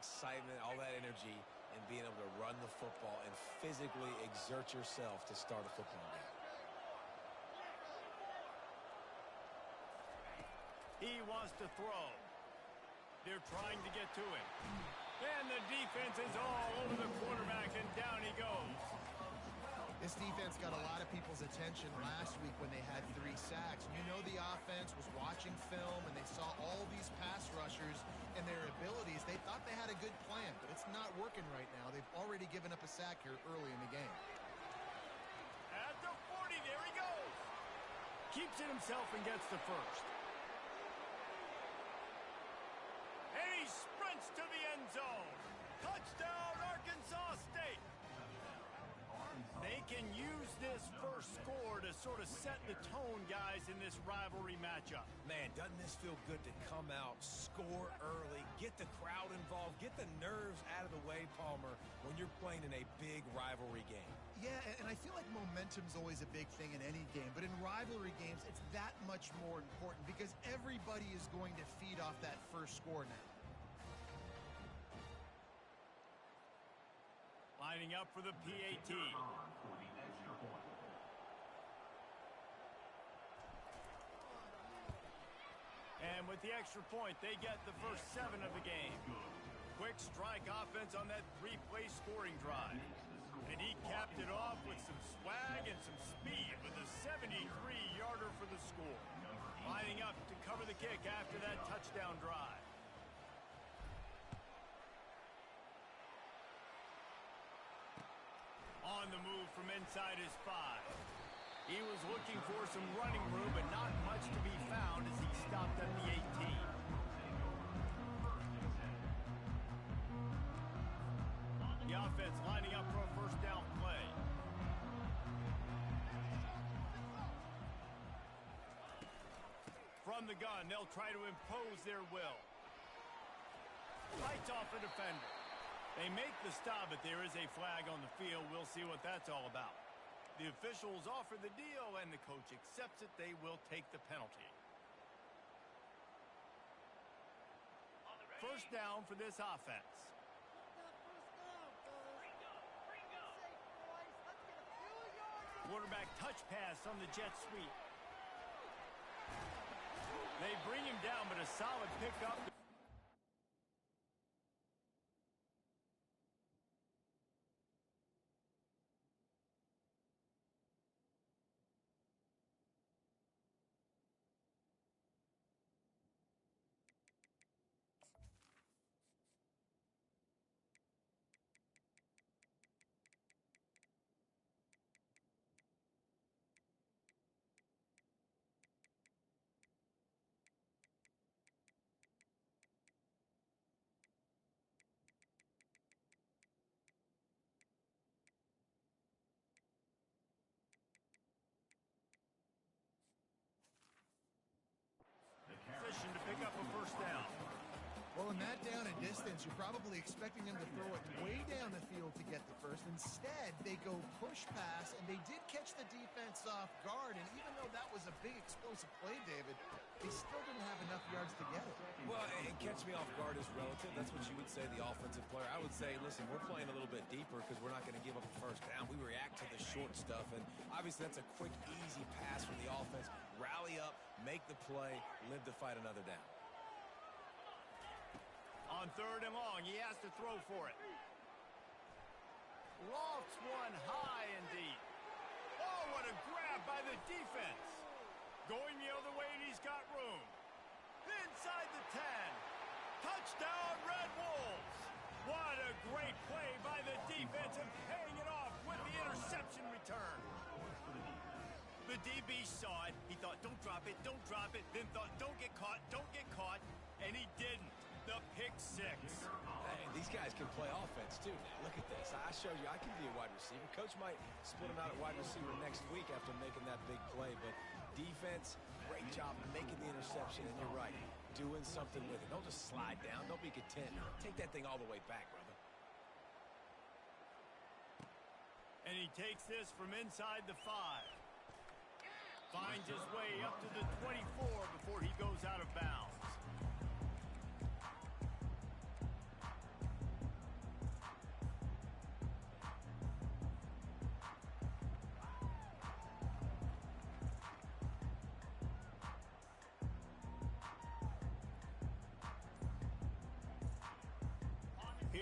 excitement, all that energy, and being able to run the football and physically exert yourself to start a football game. He wants to throw. They're trying to get to him. And the defense is all over the quarterback, and down he goes. This defense got a lot of people's attention last week when they had 3 sacks. You know the offense was watching film, and they saw all these pass rushers and their abilities. They thought they had a good plan, but it's not working right now. They've already given up a sack here early in the game. At the 40, there he goes. Keeps it himself and gets the first. And he sprints to the end zone. Touchdown, Arkansas State. They can use this first score to sort of set the tone, guys, in this rivalry matchup. Man, doesn't this feel good to come out, score early, get the crowd involved, get the nerves out of the way, Palmer, when you're playing in a big rivalry game? Yeah, and I feel like momentum's always a big thing in any game, but in rivalry games, it's that much more important because everybody is going to feed off that first score now. Lining up for the PAT. And with the extra point, they get the first 7 of the game. Quick strike offense on that 3-play scoring drive. And he capped it off with some swag and some speed with a 73-yarder for the score. Lining up to cover the kick after that touchdown drive. On the move from inside his 5. He was looking for some running room, but not much to be found as he stopped at the 18. The offense lining up for a first down play. From the gun, they'll try to impose their will. Fights off a defender. They make the stop, but there is a flag on the field. We'll see what that's all about. The officials offer the deal, and the coach accepts it. They will take the penalty. First down for this offense. Quarterback touch pass on the jet sweep. They bring him down, but a solid pickup. Position to pick up a first down. Well, in that down and distance, you're probably expecting them to throw it way down the field to get the first. Instead, they go push pass, and they did catch the defense off guard. And even though that was a big explosive play, David, they still didn't have enough yards to get it. Well, and catch me off guard is relative. That's what you would say, the offensive player. I would say, listen, we're playing a little bit deeper because we're not going to give up the first down. We react to the short stuff, and obviously that's a quick, easy pass from the offense. Rally up, make the play, live to fight another down. On 3rd and long, he has to throw for it. Lofts one high and deep. Oh, what a grab by the defense. Going the other way, and he's got room. Inside the 10. Touchdown, Red Wolves. What a great play by the defense and paying it off with the interception return. The DB saw it. He thought, don't drop it, then thought, don't get caught, and he didn't. The pick 6. Hey, these guys can play offense, too. Now, look at this. I showed you I can be a wide receiver. Coach might split him out at wide receiver next week after making that big play, but defense, great job making the interception, and you're right, doing something with it. Don't just slide down. Don't be content. Take that thing all the way back, brother. And he takes this from inside the 5. Finds his way up to the 24 before he goes out of bounds.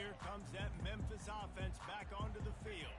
here comes that Memphis offense back onto the field.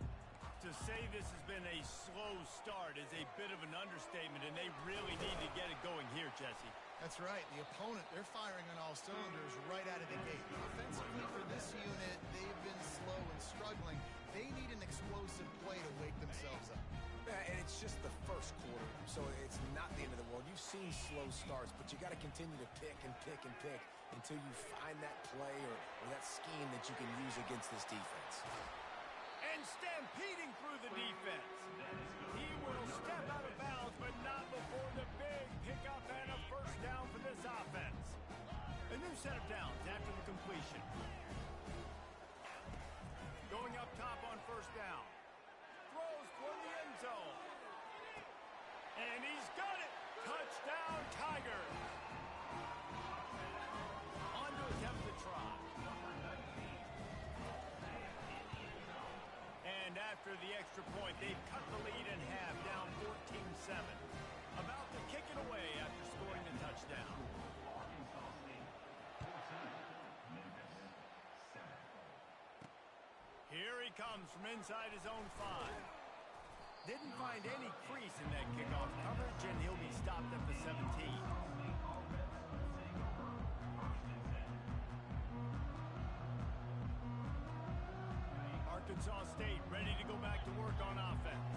To say this has been a slow start is a bit of an understatement, and they really need to get it going here, Jesse. That's right. The opponent, they're firing on all cylinders right out of the gate. Offensively for this unit, they've been slow and struggling. They need an explosive play to wake themselves up. Yeah, and it's just the first quarter, so it's not the end of the world. You've seen slow starts, but you got to continue to pick and pick and pick until you find that play or that scheme that you can use against this defense. And stampeding through the defense. He will step out of bounds, but not before the big pickup and a first down for this offense. A new set of downs after the completion. Going up top on first down. Throws toward the end zone. And he's got it. Touchdown, Tigers. On to attempt the try. And after the extra point, they've cut the lead in half, down 14-7. About to kick it away after scoring the touchdown. Here he comes from inside his own 5. Didn't find any crease in that kickoff coverage, and he'll be stopped at the 17. Arkansas State ready to go back to work on offense.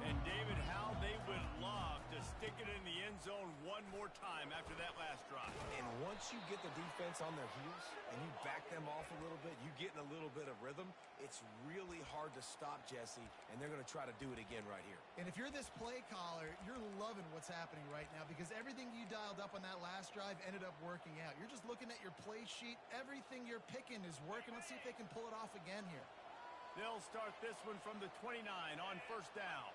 And David, how they would love to stick it in the end zone one more time after that last drive. And once you get the defense on their heels and you back them off a little bit, you get in a little bit of rhythm, it's really hard to stop, Jesse, and they're going to try to do it again right here. And if you're this play caller, you're loving what's happening right now because everything you dialed up on that last drive ended up working out. You're just looking at your play sheet. Everything you're picking is working. Let's see if they can pull it off again here. They'll start this one from the 29 on first down.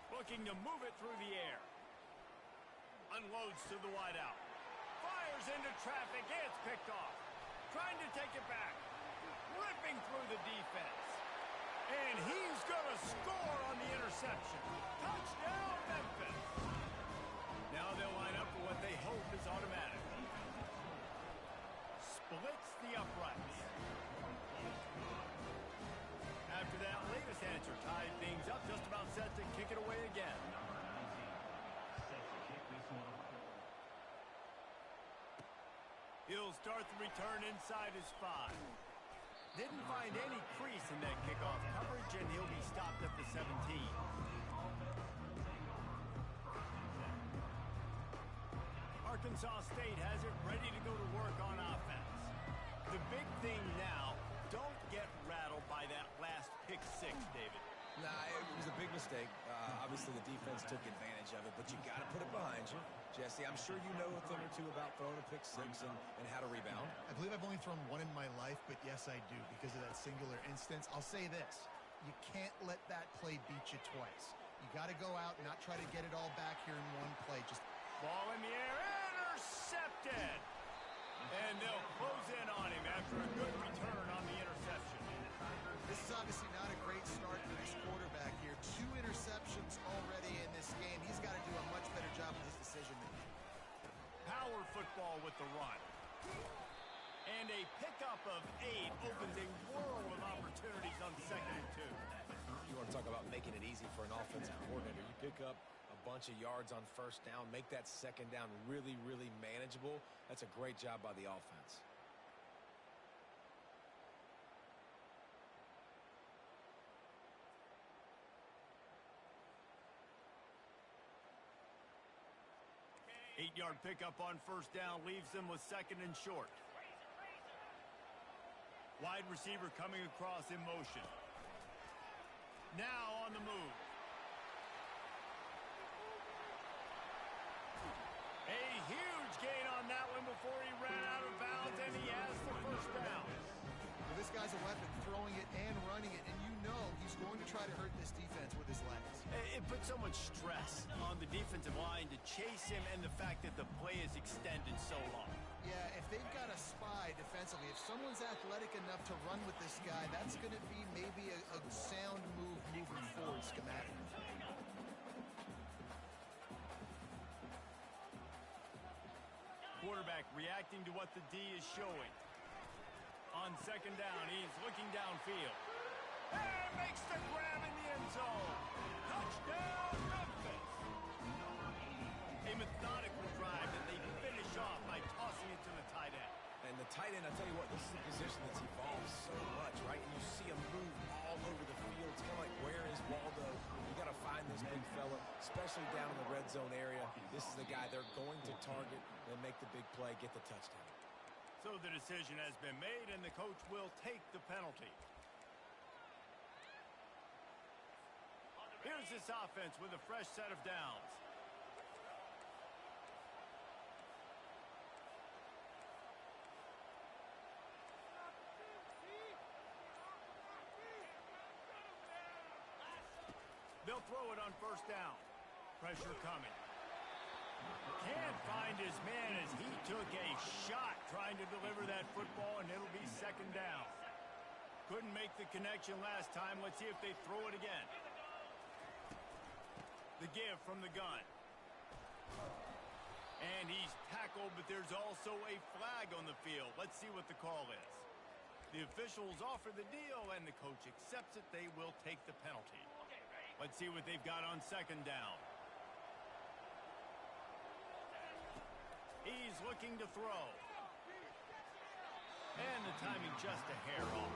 Looking to move it through the air. Unloads to the wideout. Fires into traffic. It's picked off. Trying to take it back. Ripping through the defense. And he's going to score on the interception. Touchdown, Memphis. Now they'll line up for what they hope is automatic. Splits the uprights. After that latest answer tied things up, just about set to kick it away again. He'll start the return inside his 5. Didn't find any crease in that kickoff coverage, and he'll be stopped at the 17. Arkansas State has it ready to go to work on offense. The big thing now, don't get rattled by that last pick 6, David. Nah, it was a big mistake. Obviously, the defense took advantage of it, but you got to put it behind you. Jesse, I'm sure you know a thing or two about throwing a pick 6 and how to rebound. I believe I've only thrown one in my life, but yes, I do because of that singular instance. I'll say this. You can't let that play beat you twice. You got to go out and not try to get it all back here in one play. Just ball in the air, intercepted. And they'll close in on him after a good return on the interception. This is obviously not a great start for this quarterback here. 2 interceptions already in this game. He's got to do a much better job with his decision-making. Power football with the run. And a pickup of 8 opens a world of opportunities on 2nd and 2. You want to talk about making it easy for an offensive coordinator. You pick up a bunch of yards on first down, make that second down really, really manageable. That's a great job by the offense. Eight-yard pickup on first down leaves them with 2nd and short. Wide receiver coming across in motion. Now on the move. A huge gain on that one before he ran out of bounds, and he has the first down. Well, this guy's a weapon, throwing it and running it, and you know he's going to try to hurt this defense with his legs. It puts so much stress on the defensive line to chase him, and the fact that the play is extended so long. Yeah, if they've got a spy defensively, if someone's athletic enough to run with this guy, that's going to be maybe a sound move moving forward schematically. quarterback reacting to what the D is showing. On second down, he's looking downfield. And makes the grab in the end zone. Touchdown, Memphis. A methodical drive that they finish off by tossing it to the tight end. And the tight end, I'll tell you what, this is a position that's evolved so much, right? And you see him move all over the field. It's kind of like, where is Waldo? You got to find this big fella, especially down in the red zone area. This is the guy they're going to target and make the big play, get the touchdown. So the decision has been made, and the coach will take the penalty. Here's this offense with a fresh set of downs. They'll throw it on first down. Pressure coming. Can't find his man as he took a shot trying to deliver that football, and it'll be second down. Couldn't make the connection last time. Let's see if they throw it again. The give from the gun. And he's tackled, but there's also a flag on the field. Let's see what the call is. The officials offer the deal, and the coach accepts it. They will take the penalty. Let's see what they've got on second down. He's looking to throw. And the timing just a hair off.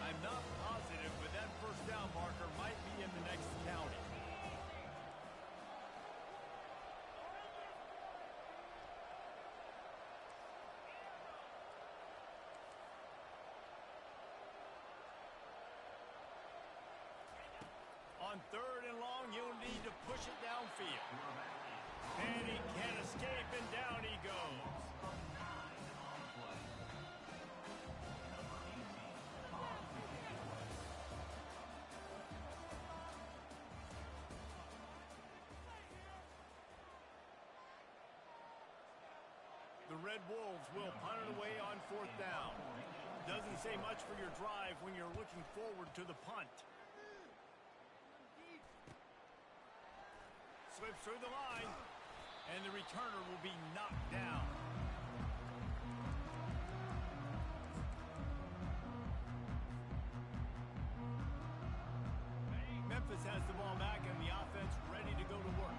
I'm not positive, but that first down marker might be in the next county. On third and long, you'll need to push it downfield. And he can't escape, and down he goes. The Red Wolves will punt it away on fourth down. Doesn't say much for your drive when you're looking forward to the punt. Slips through the line, and the returner will be knocked down. Memphis has the ball back, and the offense ready to go to work.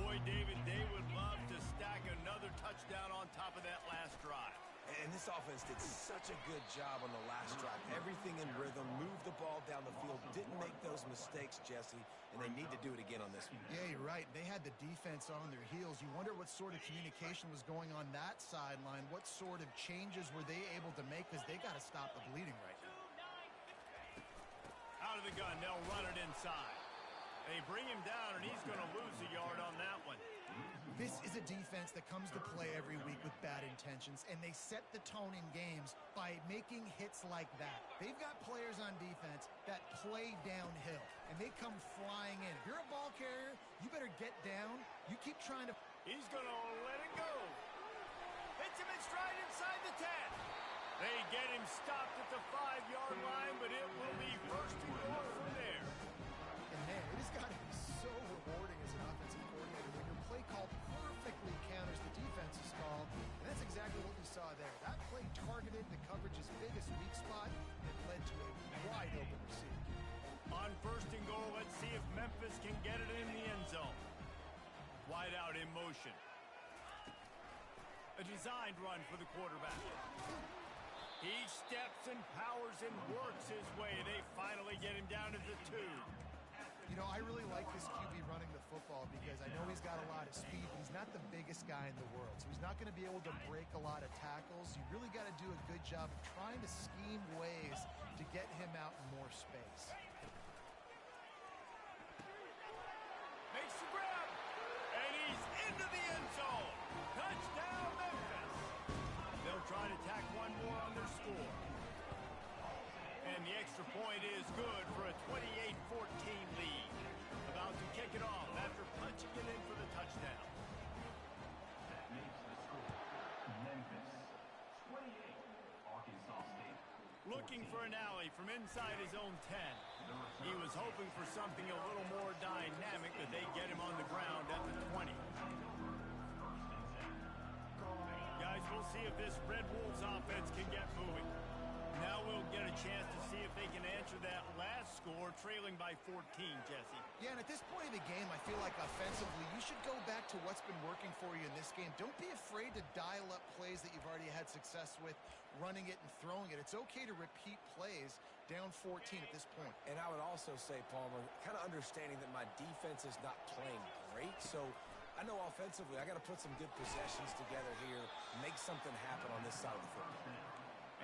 Boy, David, they would love to stack another touchdown on top of that last drive. And this offense did such a good job on the last drive. Everything in rhythm, moved the ball down the field, didn't make those mistakes, Jesse, and they need to do it again on this one. Yeah, you're right. They had the defense on their heels. You wonder what sort of communication was going on that sideline. What sort of changes were they able to make, because they got to stop the bleeding right now. Out of the gun, they'll run it inside. They bring him down, and he's going to lose a yard on that one. This is a defense that comes to play every week with bad intentions, and they set the tone in games by making hits like that. They've got players on defense that play downhill, and they come flying in. If you're a ball carrier, you better get down. You keep trying to... He's going to let it go. Hits him in stride inside the 10. They get him stopped at the 5-yard line, but it will be first and goal from there. And man, it has got to be so rewarding as an offensive coordinator when your play call perfectly counters the defense's call, and that's exactly what we saw there. That play targeted the coverage's biggest weak spot and led to a wide open receiver. On first and goal, let's see if Memphis can get it in the end zone. Wide out in motion. A designed run for the quarterback. He steps and powers and works his way. They finally get him down to the 2. You know, I really like this QB running the football because I know he's got a lot of speed, but he's not the biggest guy in the world. So he's not going to be able to break a lot of tackles. You really got to do a good job of trying to scheme ways to get him out in more space. Makes the grab, and he's into the end zone. Touchdown, Memphis. They'll try to tack one more on their score. And the extra point is good for a 28-14 lead. About to kick it off after punching it in for the touchdown. That makes the score Memphis 28, Arkansas State 14. Looking for an alley from inside his own 10. He was hoping for something a little more dynamic, but they get him on the ground at the 20. Guys, we'll see if this Red Wolves offense can get moving. Now we'll get a chance to see if they can answer that last score, trailing by 14, Jesse. Yeah, and at this point in the game, I feel like offensively, you should go back to what's been working for you in this game. Don't be afraid to dial up plays that you've already had success with, running it and throwing it. It's okay to repeat plays down 14 at this point. And I would also say, Palmer, kind of understanding that my defense is not playing great, so I know offensively I got to put some good possessions together here, make something happen on this side of the football.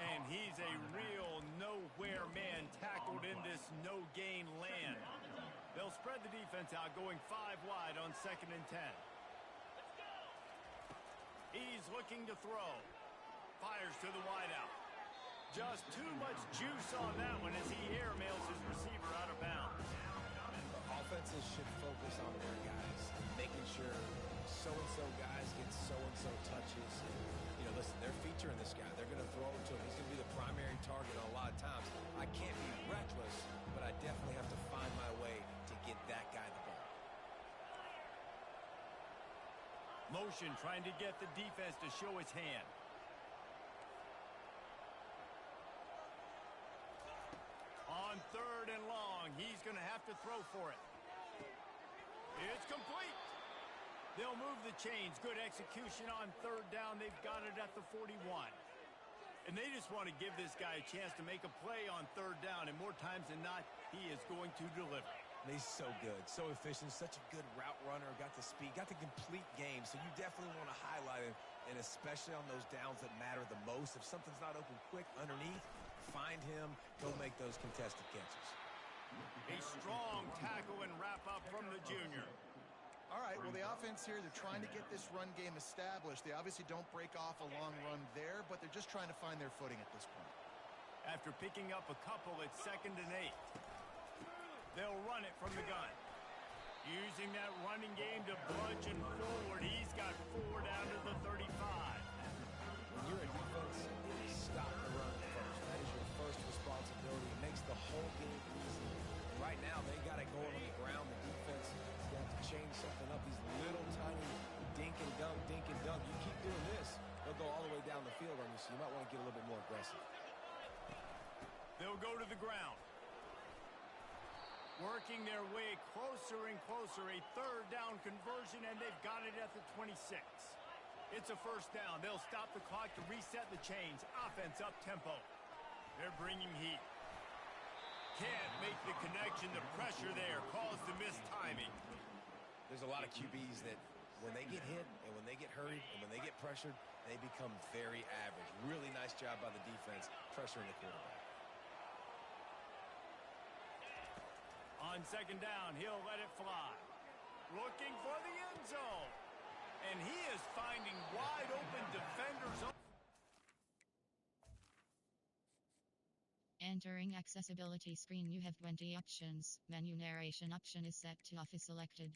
And he's a real nowhere man tackled in this no-gain land. They'll spread the defense out, going 5 wide on 2nd and 10. He's looking to throw. Fires to the wideout. Just too much juice on that one as he airmails his receiver out of bounds. Offenses should focus on their guys, making sure so-and-so guys get so-and-so touches. You know, listen, they're featuring this guy. They're going to throw it to him. He's going to be the primary target a lot of times. I can't be reckless, but I definitely have to find my way to get that guy the ball. Motion trying to get the defense to show his hand. On 3rd and long, he's going to have to throw for it. It's complete. They'll move the chains. Good execution on 3rd down. They've got it at the 41. And they just want to give this guy a chance to make a play on 3rd down. And more times than not, he is going to deliver. He's so good, so efficient, such a good route runner, got the speed, got the complete game. So you definitely want to highlight him, and especially on those downs that matter the most. If something's not open quick underneath, find him, go make those contested catches. A strong tackle and wrap up from the junior. All right, well, the offense here, they're trying to get this run game established. They obviously don't break off a long run there, but they're just trying to find their footing at this point. After picking up a couple, it's 2nd and 8. They'll run it from the gun. Using that running game to bludgeon forward. He's got 4 down to the 35. When you're a defense, stop the run first. That is your first responsibility. It makes the whole game easy. And right now, they got it going on the ground. The defense is going to have to change something up. These little tiny dink and dunk, dink and dunk. You keep doing this, they'll go all the way down the field on you, so you might want to get a little bit more aggressive. They'll go to the ground. Working their way closer and closer. A 3rd down conversion, and they've got it at the 26. It's a 1st down. They'll stop the clock to reset the chains. Offense up tempo. They're bringing heat. Can't make the connection. The pressure there caused the missed timing. There's a lot of QBs that when they get hit and when they get hurried and when they get pressured, they become very average. Really nice job by the defense pressuring the quarterback. On 2nd down, he'll let it fly. Looking for the end zone. And he is finding wide open defenders. Entering accessibility screen, you have 20 options. Menu narration option is set to off is selected.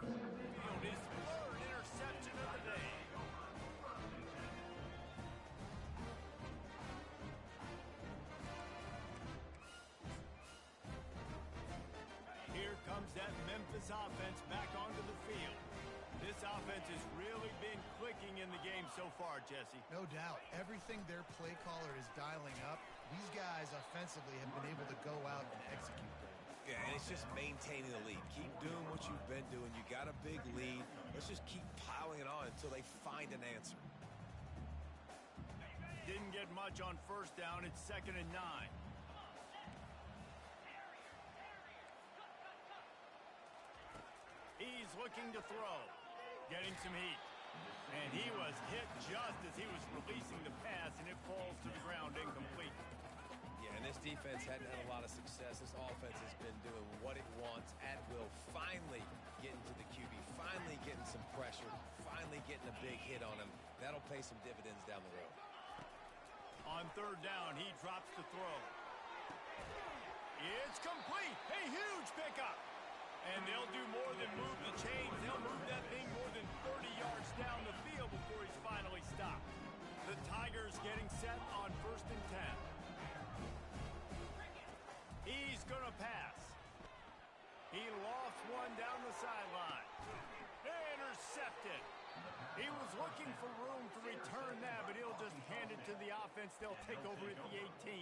Field is 3rd interception of the day. Here comes that Memphis offense back onto the field. This offense has really been clicking in the game so far, Jesse. No doubt. Everything their play caller is dialing up, these guys offensively have been able to go out and execute great. Yeah, and it's just maintaining the lead. Keep doing what you've been doing. You got a big lead. Let's just keep piling it on until they find an answer. Didn't get much on 1st down. It's 2nd and 9. He's looking to throw. Getting some heat. And he was hit just as he was releasing the pass, and it falls to the ground incomplete. Yeah, and this defense hadn't had a lot of success. This offense has been doing what it wants at will. Finally getting to the QB. Finally getting some pressure. Finally getting a big hit on him. That'll pay some dividends down the road. On third down, he drops the throw. It's complete. A huge pickup. And they'll do more than move the chains. They'll move that thing more than 30 yards down the field before he's finally stopped. The Tigers getting set on 1st and 10. He's going to pass. He lofts one down the sideline. Intercepted. He was looking for room to return that, but he'll just hand it to the offense. They'll take over at the 18.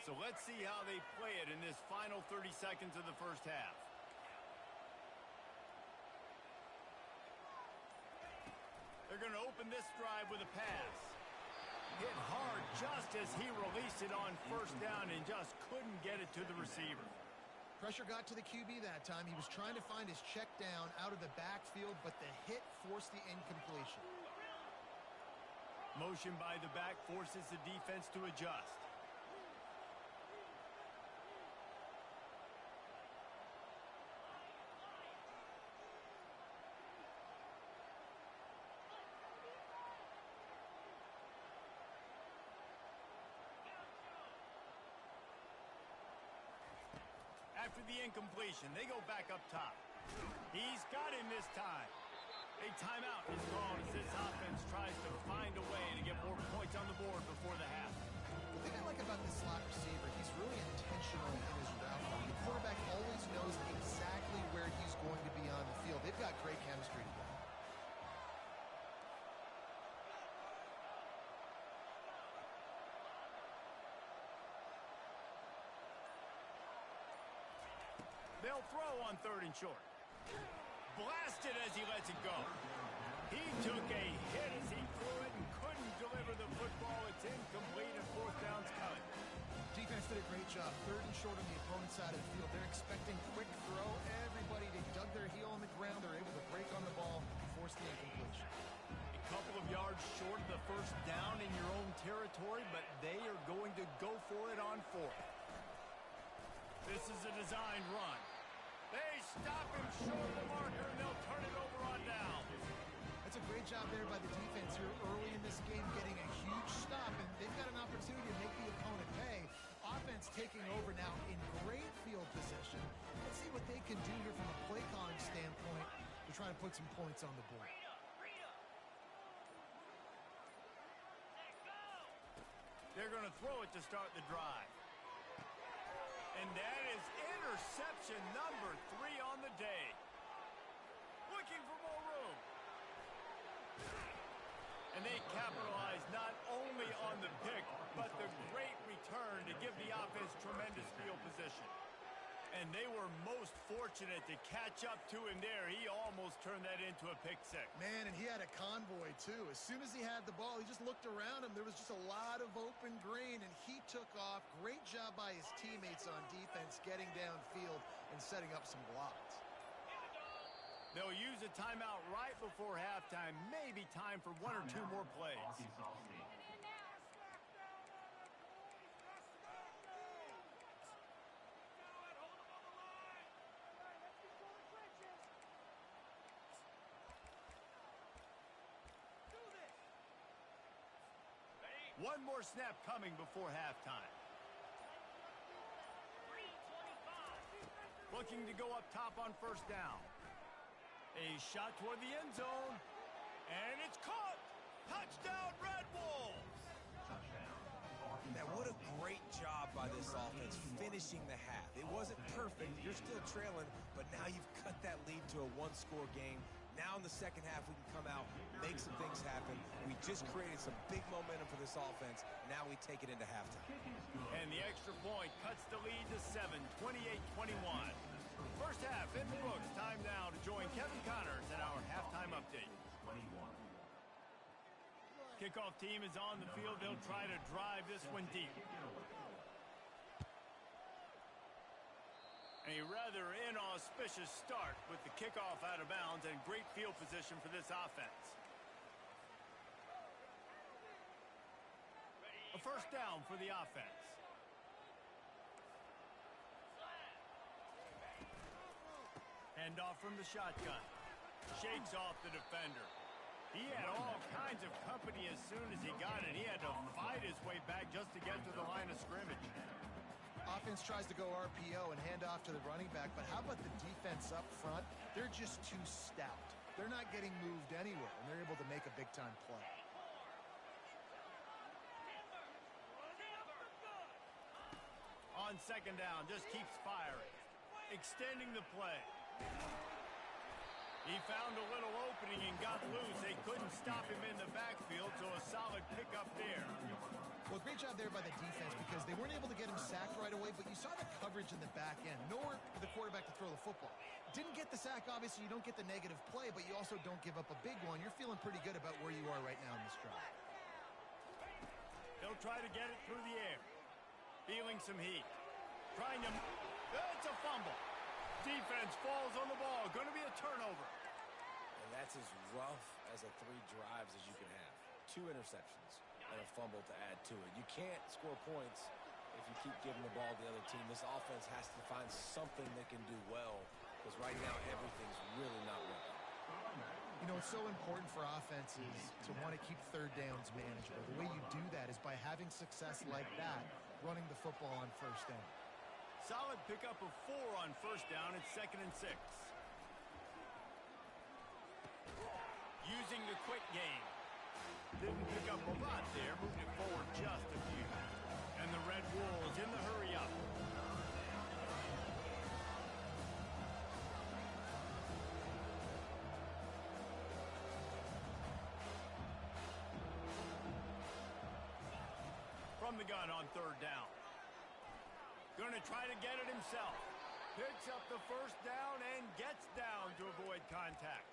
So let's see how they play it in this final 30 seconds of the first half. They're going to open this drive with a pass. Hit hard just as he released it on 1st down and just couldn't get it to the receiver. Pressure got to the QB that time. He was trying to find his check down out of the backfield, but the hit forced the incompletion. Motion by the back forces the defense to adjust. After the incompletion, they go back up top. He's got him this time. A timeout is called as this offense tries to find a way to get more points on the board before the half. The thing I like about this slot receiver, he's really intentional in his route running. The quarterback always knows exactly where he's going to be on the field. They've got great chemistry together. They'll throw on 3rd and short. Blasted as he lets it go. He took a hit as he threw it and couldn't deliver the football. It's incomplete and 4th down's coming. Defense did a great job. 3rd and short on the opponent's side of the field. They're expecting quick throw. Everybody, they dug their heel on the ground. They're able to break on the ball and force the incompletion. A couple of yards short of the 1st down in your own territory, but they are going to go for it on 4th. This is a designed run. They stop him short of the marker, and they'll turn it over on down. That's a great job there by the defense here early in this game, getting a huge stop, and they've got an opportunity to make the opponent pay. Offense taking over now in great field position. Let's see what they can do here from a play calling standpoint to try to put some points on the board. They're going to throw it to start the drive. And that is interception number 3 on the day. Looking for more room. And they capitalize not only on the pick, but the great return to give the offense tremendous field position. And they were most fortunate to catch up to him there. He almost turned that into a pick six. Man, and he had a convoy, too. As soon as he had the ball, he just looked around him. There was just a lot of open green, and he took off. Great job by his teammates on defense, getting downfield and setting up some blocks. They'll use a timeout right before halftime. Maybe time for 1 or 2 more plays. One more snap coming before halftime. Looking to go up top on 1st down. A shot toward the end zone. And it's caught. Touchdown, Red Wolves. Now, what a great job by this offense finishing the half. It wasn't perfect. You're still trailing, but now you've cut that lead to a 1-score game. Now in the second half, we can come out, make some things happen. We just created some big momentum for this offense. Now we take it into halftime. And the extra point cuts the lead to 7, 28-21. First half in the books. Time now to join Kevin Connors in our halftime update. Kickoff team is on the field. They'll try to drive this one deep. A rather inauspicious start with the kickoff out of bounds and great field position for this offense. A 1st down for the offense. Hand off from the shotgun. Shakes off the defender. He had all kinds of company as soon as he got it. He had to fight his way back just to get to the line of scrimmage. Offense tries to go RPO and hand off to the running back, but how about the defense up front? They're just too stout. They're not getting moved anywhere, and they're able to make a big-time play. On second down, just keeps firing. Extending the play. He found a little opening and got loose. They couldn't stop him in the backfield, so a solid pickup there. Well, great job there by the defense because they weren't able to get him sacked right away, but you saw the coverage in the back end. Nowhere for the quarterback to throw the football. Didn't get the sack, obviously. You don't get the negative play, but you also don't give up a big one. You're feeling pretty good about where you are right now in this drive. He'll try to get it through the air. Feeling some heat. Trying to... It's a fumble. Defense falls on the ball. Going to be a turnover. And that's as rough as a 3 drives as you can have. 2 interceptions and a fumble to add to it. You can't score points if you keep giving the ball to the other team. This offense has to find something they can do well because right now everything's really not working. You know, it's so important for offenses to want to keep third downs manageable. The way you do that is by having success like that, running the football on first down. Solid pickup of 4 on first down. It's 2nd and 6. Using the quick game. Didn't pick up a lot there. Moving it forward just a few. And the Red Wolves in the hurry up. From the gun on 3rd down. Going to try to get it himself. Picks up the first down and gets down to avoid contact.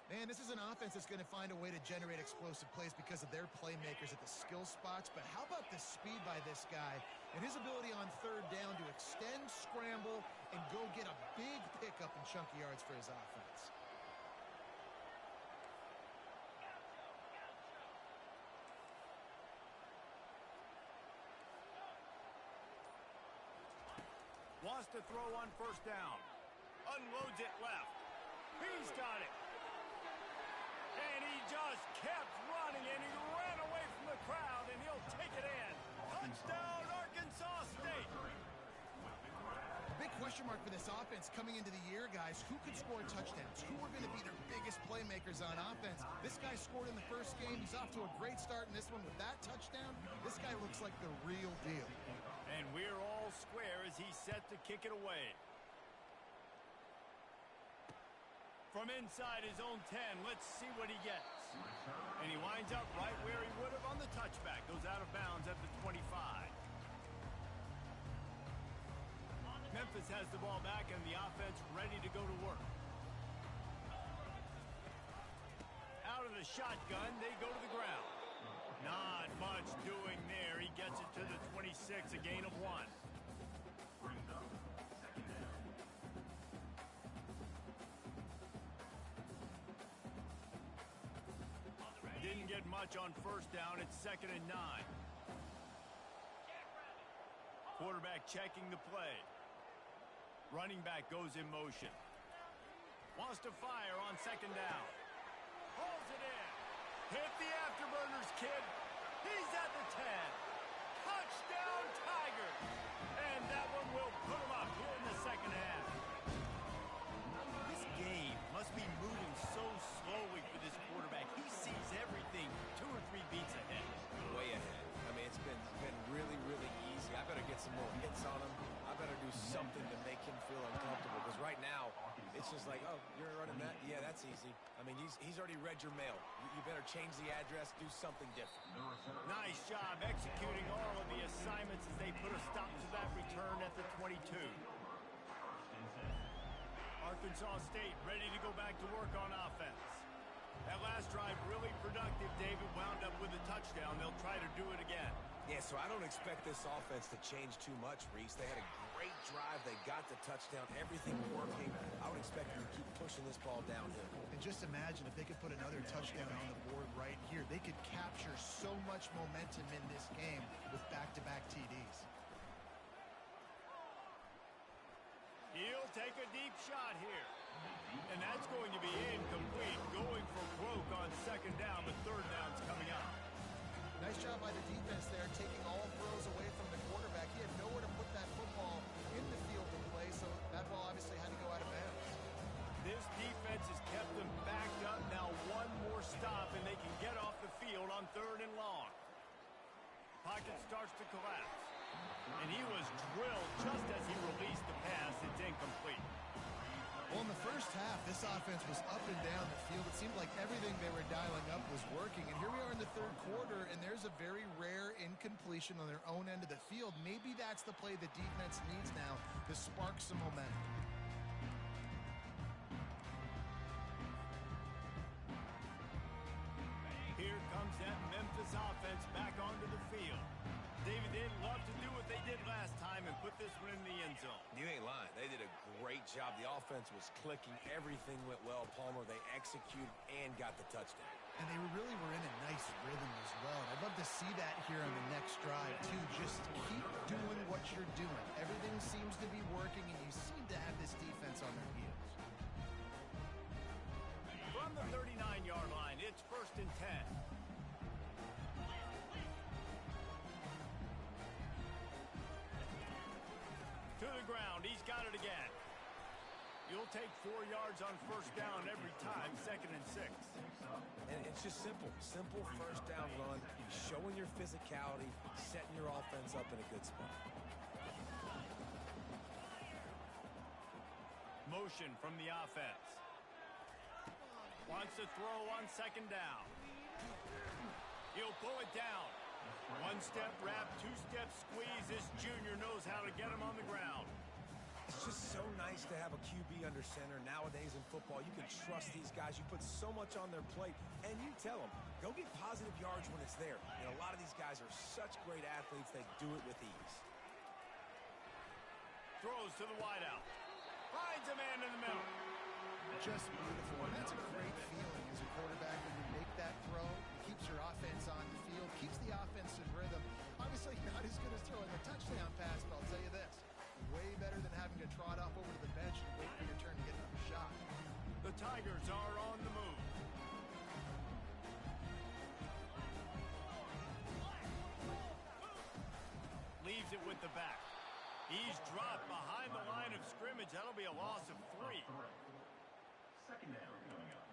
Man, this is an offense that's going to find a way to generate explosive plays because of their playmakers at the skill spots. But how about the speed by this guy and his ability on 3rd down to extend, scramble, and go get a big pickup and chunky yards for his offense. Wants to throw on first down. Unloads it left. He's got it. And he just kept running, and he ran away from the crowd, and he'll take it in. Touchdown, Arkansas State. A big question mark for this offense coming into the year, guys. Who could score touchdowns? Who are going to be their biggest playmakers on offense? This guy scored in the first game. He's off to a great start in this one with that touchdown. This guy looks like the real deal. And we're all square as he's set to kick it away. From inside his own 10, let's see what he gets. And he winds up right where he would have on the touchback. Goes out of bounds at the 25. Memphis has the ball back and the offense ready to go to work. Out of the shotgun, they go to the ground. Not much doing there. He gets it to the 26, a gain of 1. Didn't get much on first down. It's 2nd and 9. Quarterback checking the play. Running back goes in motion. Wants to fire on 2nd down. Pulls it in. Hit the afterburners, kid. He's at the 10. Touchdown, Tigers. And that one will put him up here in the second half. This game must be moving so slowly for this quarterback. He sees everything 2 or 3 beats ahead. Way ahead. I mean, it's been really, really easy. I better get some more hits on him. I better do something to make him feel uncomfortable. Because right now, it's just like, oh, you're running that? Yeah, that's easy. I mean, he's already read your mail. You better change the address, do something different. Nice job executing all of the assignments as they put a stop to that return at the 22. Arkansas State ready to go back to work on offense. That last drive really productive. David wound up with a touchdown. They'll try to do it again. Yeah, so I don't expect this offense to change too much, Reese. They had a great drive. They got the touchdown. Everything working. I would expect them to keep pushing this ball downhill. And just imagine if they could put another touchdown on the board right here. They could capture so much momentum in this game with back-to-back TDs. He'll take a deep shot here. And that's going to be incomplete. Going for broke on second down, but third down's coming up. Nice job by the defense there, taking all throws away from the quarterback. He had nowhere to put that football in the field to play, so that ball obviously had to go out of bounds. This defense has kept them backed up. Now one more stop, and they can get off the field on third and long. Pocket starts to collapse. And he was drilled just as he released the pass. It's incomplete. Well, in the first half, this offense was up and down the field. It seemed like everything they were dialing up was working. And here we are in the third quarter, and there's a very rare incompletion on their own end of the field. Maybe that's the play the defense needs now to spark some momentum. Here comes that Memphis offense back onto the field. David, they'd love to do what they did last time and put this one in the end zone. You ain't lying. They did a great job. The offense was clicking. Everything went well. Palmer, they executed and got the touchdown. And they really were in a nice rhythm as well. I'd love to see that here on the next drive, too. Just keep doing what you're doing. Everything seems to be working, and you seem to have this defense on their heels. From the 39-yard line, it's 1st and 10. To the ground, he's got it again. You'll take 4 yards on first down every time, 2nd and 6. And it's just simple. Simple first down run, showing your physicality, setting your offense up in a good spot. Motion from the offense. Wants to throw on 2nd down. He'll pull it down. 1-step wrap, 2-step squeeze. This junior knows how to get him on the ground. It's just so nice to have a QB under center. Nowadays in football, you can trust these guys. You put so much on their plate, and you tell them, go get positive yards when it's there. And a lot of these guys are such great athletes, they do it with ease. Throws to the wideout. Finds a man in the middle. Just beautiful. And that's a great feeling as a quarterback when you make that throw. It keeps your offense on the field, keeps the offense in rhythm. Obviously not as good as throwing a touchdown pass, but I'll tell you this. Way better than having to trot off over to the bench and wait for your turn to get another shot. The Tigers are on the move. Leaves it with the back. He's dropped behind the line of scrimmage. That'll be a loss of 3. 2nd down coming up.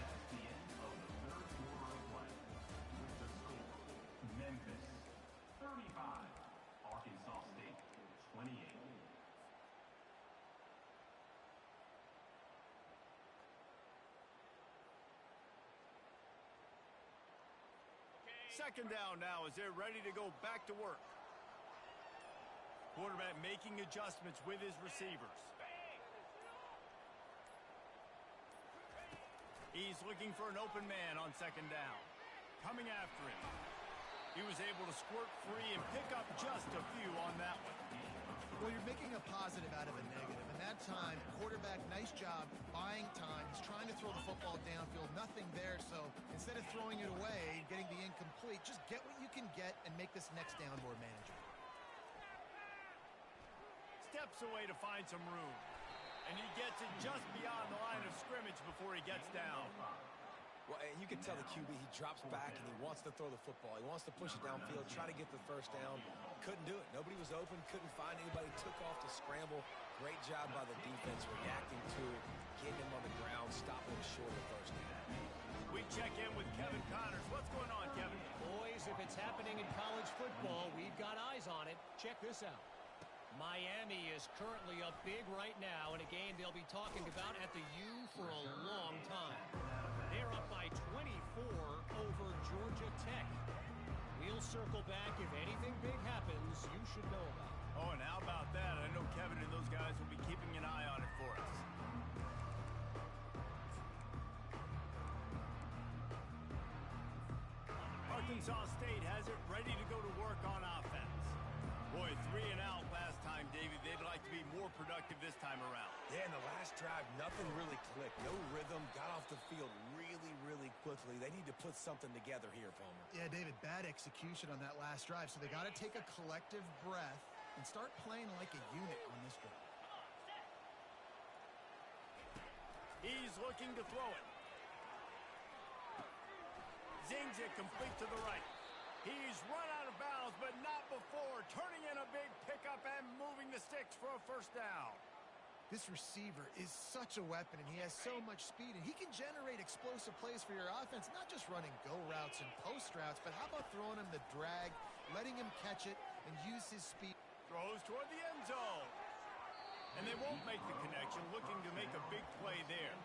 That's the end of the third quarter of play. With the score, Memphis 35, Arkansas State 28. Second down now as they're ready to go back to work. Quarterback making adjustments with his receivers. He's looking for an open man on 2nd down. Coming after him. He was able to squirt free and pick up just a few on that one. Well, you're making a positive out of a negative. And that time, quarterback, nice job, buying time. He's trying to throw the football downfield. Nothing there, so instead of throwing it away, getting the incomplete, just get what you can get and make this next down more manageable. Steps away to find some room. And he gets it just beyond the line of scrimmage before he gets down. Well, and you can tell the QB, he drops back and he wants to throw the football. He wants to push it downfield, try to get the first down. Couldn't do it. Nobody was open, couldn't find anybody, took off to scramble. Great job by the defense reacting to it, getting him on the ground, stopping him short of the first down. We check in with Kevin Connors. What's going on, Kevin? Boys, if it's happening in college football, we've got eyes on it. Check this out. Miami is currently up big right now in a game they'll be talking about at the U for a long time. They're up by 24 over Georgia Tech. We'll circle back. If anything big happens, you should know about it. Oh, and how about that? I know Kevin and those guys will be keeping an eye on it for us. Arkansas State has it ready to go to work on offense. Boy, 3 and out last time, David. They'd like to be more productive this time around. Yeah, in the last drive, nothing really clicked. No rhythm, got off the field really, really quickly. They need to put something together here, Palmer. Yeah, David, bad execution on that last drive, so they got to take a collective breath and start playing like a unit on this drive. He's looking to throw it. Zings it complete to the right. He's run out of bounds, but not before turning in a big pickup and moving the sticks for a first down. This receiver is such a weapon, and he has so much speed, and he can generate explosive plays for your offense, not just running go routes and post routes, but how about throwing him the drag, letting him catch it, and use his speed. Throws toward the end zone. And they won't make the connection, looking to make a big play there.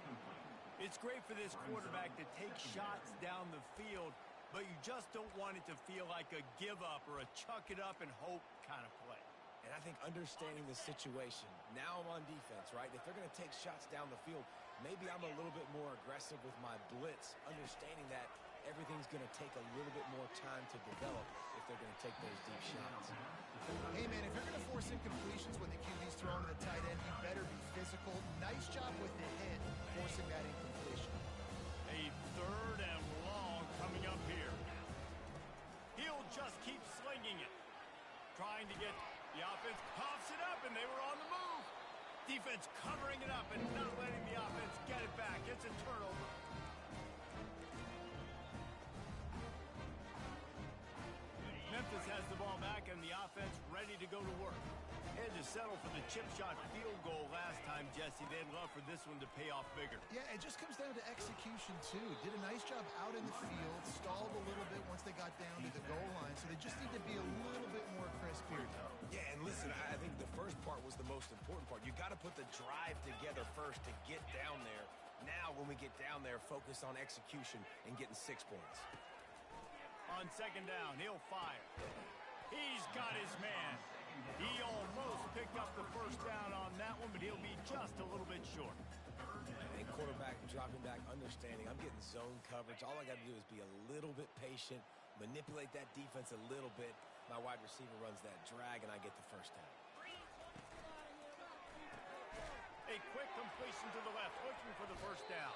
It's great for this quarterback to take shots down the field, but you just don't want it to feel like a give-up or a chuck-it-up-and-hope kind of play. And I think understanding the situation, now I'm on defense, right? If they're going to take shots down the field, maybe I'm a little bit more aggressive with my blitz, understanding that everything's going to take a little bit more time to develop if they're going to take those deep shots. Hey, man, if you're going to force incompletions when the QB's throwing to the tight end, you better be physical. Nice job with the hit, forcing that incompletion. A third and long coming up here. He'll just keep slinging it. Trying to get the offense, pops it up, and they were on the move. Defense covering it up and not letting the offense get it back. It's a turnover. Memphis has the ball back and the offense ready to go to work. Had to settle for the chip shot field goal last time, Jesse. They'd love for this one to pay off bigger. Yeah, it just comes down to execution, too. Did a nice job out in the field, stalled a little bit once they got down to the goal line, so they just need to be a little bit more crisp here. Yeah, and listen, I think the first part was the most important part. You got to put the drive together first to get down there. Now, when we get down there, focus on execution and getting 6 points. On second down, he'll fire. He's got his man. He almost picked up the first down on that one, but he'll be just a little bit short. And quarterback dropping back, understanding I'm getting zone coverage. All I got to do is be a little bit patient, manipulate that defense a little bit. My wide receiver runs that drag, and I get the first down. A quick completion to the left, looking for the first down.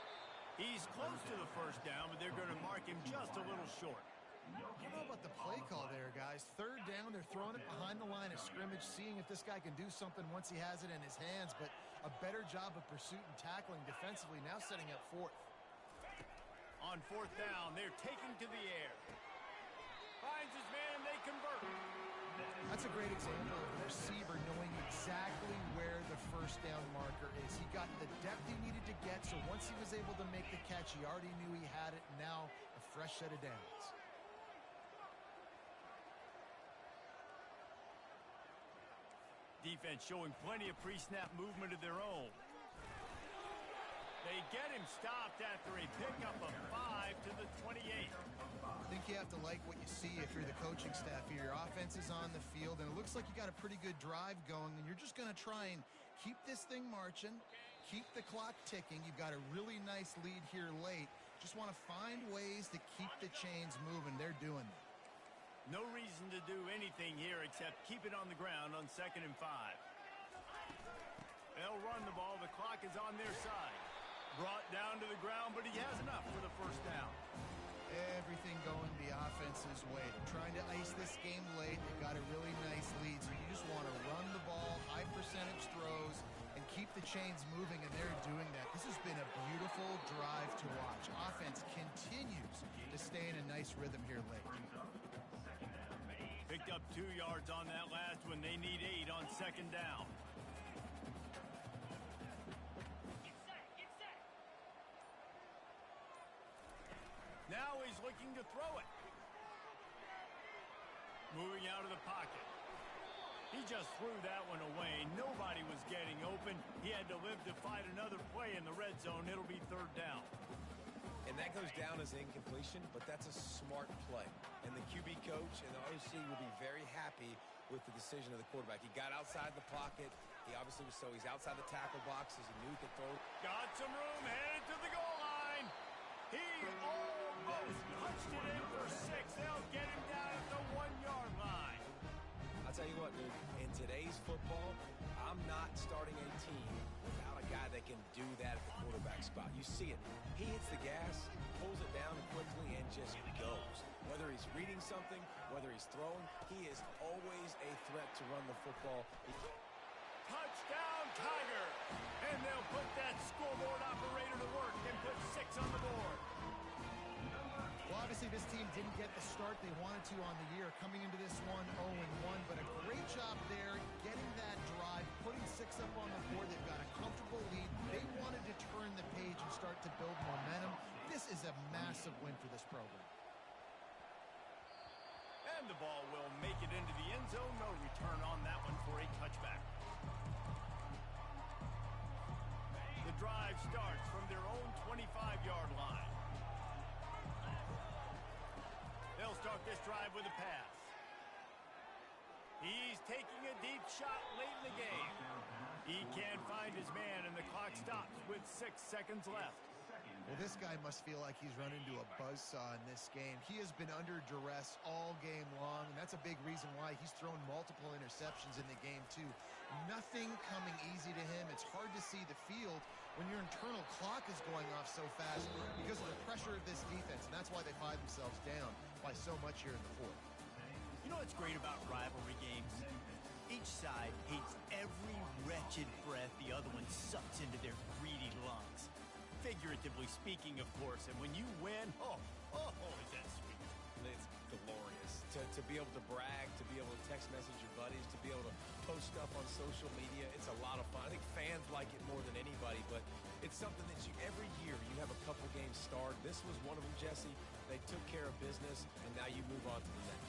He's close to the first down, but they're going to mark him just a little short. I don't know about the play call there, guys. Third down, they're throwing it behind the line of scrimmage, seeing if this guy can do something once he has it in his hands, but a better job of pursuit and tackling defensively, now setting up fourth. On fourth down, they're taking to the air. Finds his man, and they convert. That's a great example of a receiver knowing exactly where the first down marker is. He got the depth he needed to get, so once he was able to make the catch, he already knew he had it, and now a fresh set of downs. Defense showing plenty of pre-snap movement of their own. They get him stopped after a pickup of 5 to the 28. I think you have to like what you see if you're the coaching staff here. Your offense is on the field, and it looks like you got a pretty good drive going, and you're just going to try and keep this thing marching, keep the clock ticking. You've got a really nice lead here late. Just want to find ways to keep the chains moving. They're doing that. No reason to do anything here except keep it on the ground on 2nd and 5. They'll run the ball. The clock is on their side. Brought down to the ground, but he has enough for the first down. Everything going the offense's way. They're trying to ice this game late. They got a really nice lead, so you just want to run the ball, high percentage throws, and keep the chains moving, and they're doing that. This has been a beautiful drive to watch. Offense continues to stay in a nice rhythm here late. Picked up 2 yards on that last one. They need 8 on second down. Now he's looking to throw it. Moving out of the pocket. He just threw that one away. Nobody was getting open. He had to live to fight another play in the red zone. It'll be third down. And that goes down as incompletion, but that's a smart play. And the QB coach and the OC will be very happy with the decision of the quarterback. He got outside the pocket. He obviously was he's outside the tackle boxes. He knew he could throw. Got some room, headed to the goal line. He almost punched it in for 6. They'll get him down at the 1-yard line. I'll tell you what, dude, in today's football, I'm not starting a team without a guy that can do that at the quarterback spot. You see it. He hits the gas, pulls it down quickly, and just goes. Whether he's reading something, whether he's throwing, he is always a threat to run the football. Touchdown, Tiger! And they'll put that scoreboard operator to work and put 6 on the board. Well, obviously this team didn't get the start they wanted to on the year, coming into this one 0-1, but a great job there getting that drive, putting 6 up on the board. They've got a comfortable lead. They wanted to turn the page and start to build momentum. This is a massive win for this program. And the ball will make it into the end zone. No return on that one for a touchback. The drive starts from their own 25-yard line. They'll start this drive with a pass. He's taking a deep shot late in the game. He can't find his man, and the clock stops with 6 seconds left. Well, this guy must feel like he's run into a buzzsaw in this game. He has been under duress all game long, and that's a big reason why he's thrown multiple interceptions in the game, too. Nothing coming easy to him. It's hard to see the field when your internal clock is going off so fast because of the pressure of this defense, and that's why they find themselves down by so much here in the fourth. You know what's great about rivalry games? Each side hates every wretched breath the other one sucks into their greedy lungs. Figuratively speaking, of course, and when you win, is that sweet. It's glorious. To be able to brag, to be able to text message your buddies, to be able to post stuff on social media, it's a lot of fun. I think fans like it more than anybody, but it's something that every year you have a couple games start. This was one of them, Jesse. They took care of business, and now you move on to the next.